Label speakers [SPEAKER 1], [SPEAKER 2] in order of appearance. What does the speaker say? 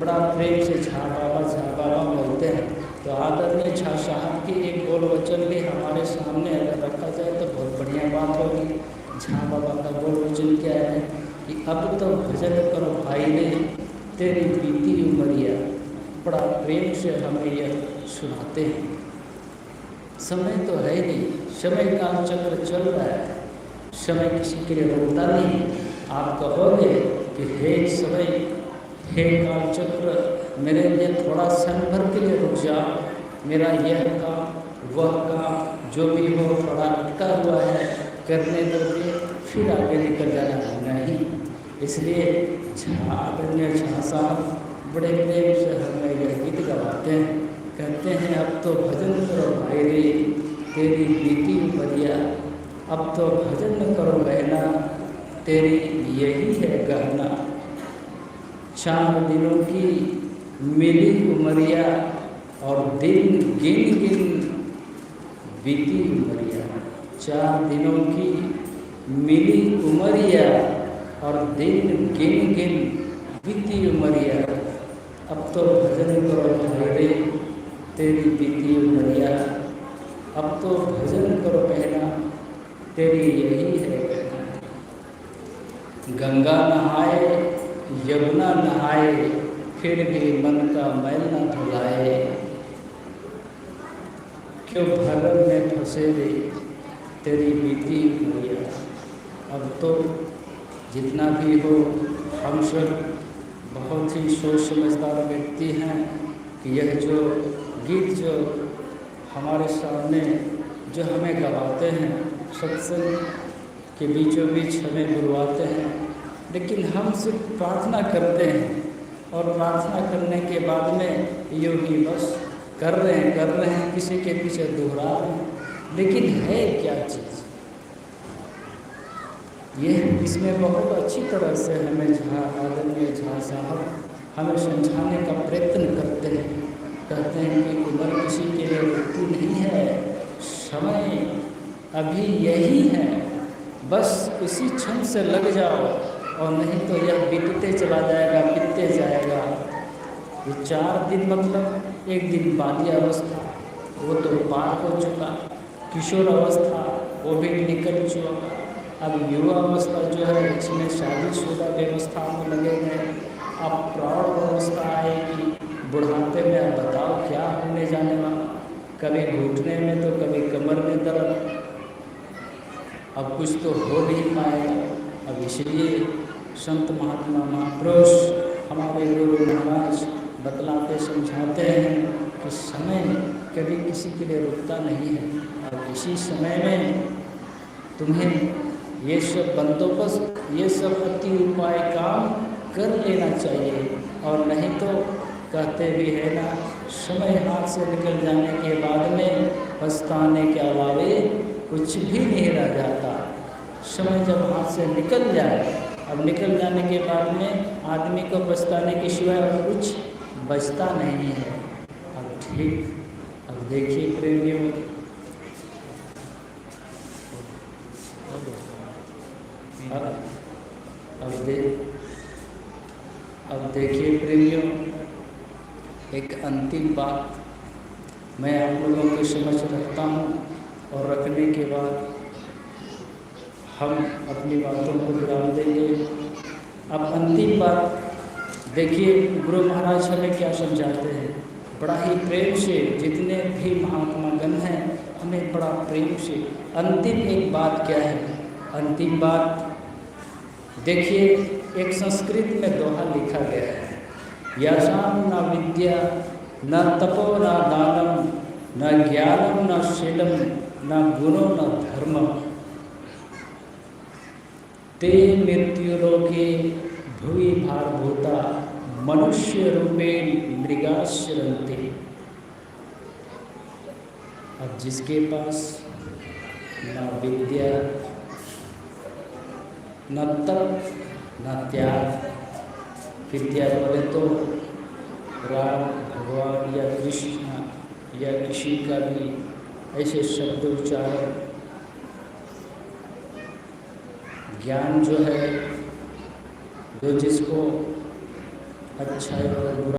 [SPEAKER 1] बड़ा प्रेम से झा बाबा बोलते हैं। तो आदरणीय झा साहब की एक बोल वचन भी हमारे सामने अगर रखा जाए तो बहुत बढ़िया बात होगी। झा बाबा का बोल वचन क्या है कि अब तो भजन करो भाई ने तेरी बीती उमरिया। बड़ा प्रेम से हमें यह सुनाते हैं। समय तो है नहीं, समय का चक्र चल रहा है, समय किसी के लिए रुकता नहीं। आप कहोगे कि हे समय, हे काल चक्र, मेरे लिए थोड़ा क्षण भर के लिए रुक जा, मेरा यह काम वह काम जो भी हो थोड़ा अटका हुआ है करने दो, फिर आगे निकल जाना नहीं। इसलिए आदरणीय झा साहब बड़े प्रेम से हमें यह गीत गवाते हैं, कहते हैं अब तो भजन करो भाई रे तेरी बीती उमरिया। अब तो भजन करो बहना तेरी यही है गहना। 4 दिनों की मिली उमरिया और दिन गिन गिन बीती उमरिया। 4 दिनों की मिली उमरिया और दिन गिन गिन बीती उमरिया। अब तो भजन करो भाई रे तेरी बीती उमरिया। अब तो भजन करो बहना तेरी यही है गहना। गंगा नहाए यमुना नहाए फिर भी मन का मैल न धुलाए। क्यों भगन में फंसे रे तेरी बीती उमरिया। अब तो जितना भी हो हम सब बहुत ही सोच समझदार व्यक्ति हैं कि यह जो गीत जो हमारे सामने जो हमें गवाते हैं सत्संग के बीचों बीच हमें बुलवाते हैं, लेकिन हम सिर्फ प्रार्थना करते हैं और प्रार्थना करने के बाद में योगी बस कर रहे हैं किसी के पीछे दोहरा रहे हैं, लेकिन है क्या चीज़ ये। इसमें बहुत अच्छी तरह से हमें आदरणीय झा साहब हमें समझाने का प्रयत्न करते हैं। कहते हैं कि उम्र किसी के लिए रुकती नहीं है, समय अभी यही है, बस इसी क्षण से लग जाओ और नहीं तो यह बीतते चला जाएगा, बीतते जाएगा। ये 4 दिन मतलब एक दिन बाल्य अवस्था वो तो पार हो चुका, किशोर अवस्था वो भी निकल चुका, अब युवा अवस्था जो है इसमें शादीशुदा व्यवस्था में लगे गए। अब प्रौढ़ अवस्था आएगी, बुढ़ापे में अब बताओ क्या होने जाने वाला, कभी घुटने में तो कभी कमर में दर्द, अब कुछ तो हो नहीं पाएगा। अब इसलिए संत महात्मा महापुरुष हमारे गुरु महाराज बतलाते समझाते हैं कि समय कभी किसी के लिए रुकता नहीं है और इसी समय में तुम्हें ये सब बंदोबस्त, ये सब अति उपाय काम कर लेना चाहिए। और नहीं तो कहते भी है ना, समय हाथ से निकल जाने के बाद में पछताने के अलावे कुछ भी नहीं रह जाता। समय जब हाथ से निकल जाए, अब निकल जाने के बाद में आदमी को पछताने के सिवाय और कुछ बचता नहीं है। अब ठीक, अब देखिए प्रेमियों, अब देखिए प्रेमियों, एक अंतिम बात मैं आप लोगों के समझ रखता हूँ और रखने के बाद हम अपनी बातों को विराम देंगे। अब अंतिम बात देखिए, गुरु महाराज हमें क्या समझाते हैं बड़ा ही प्रेम से। जितने भी महात्मा गण हैं हमें बड़ा प्रेम से अंतिम एक बात क्या है, अंतिम बात देखिए, एक संस्कृत में दोहा लिखा गया है, यशाम न विद्या न तपो न दानम न ज्ञानम न शीलम न गुणो न धर्मम ते मृत्युलोके भुवि भारभूता मनुष्य रूपेण मृगाश्रन्ते। अब जिसके पास न विद्या न तप न त्याग, विद्या बोले तो राम भगवान या कृष्ण या किसी का भी ऐसे शब्द उच्चारण, ज्ञान जो है जो जिसको अच्छा और बुरा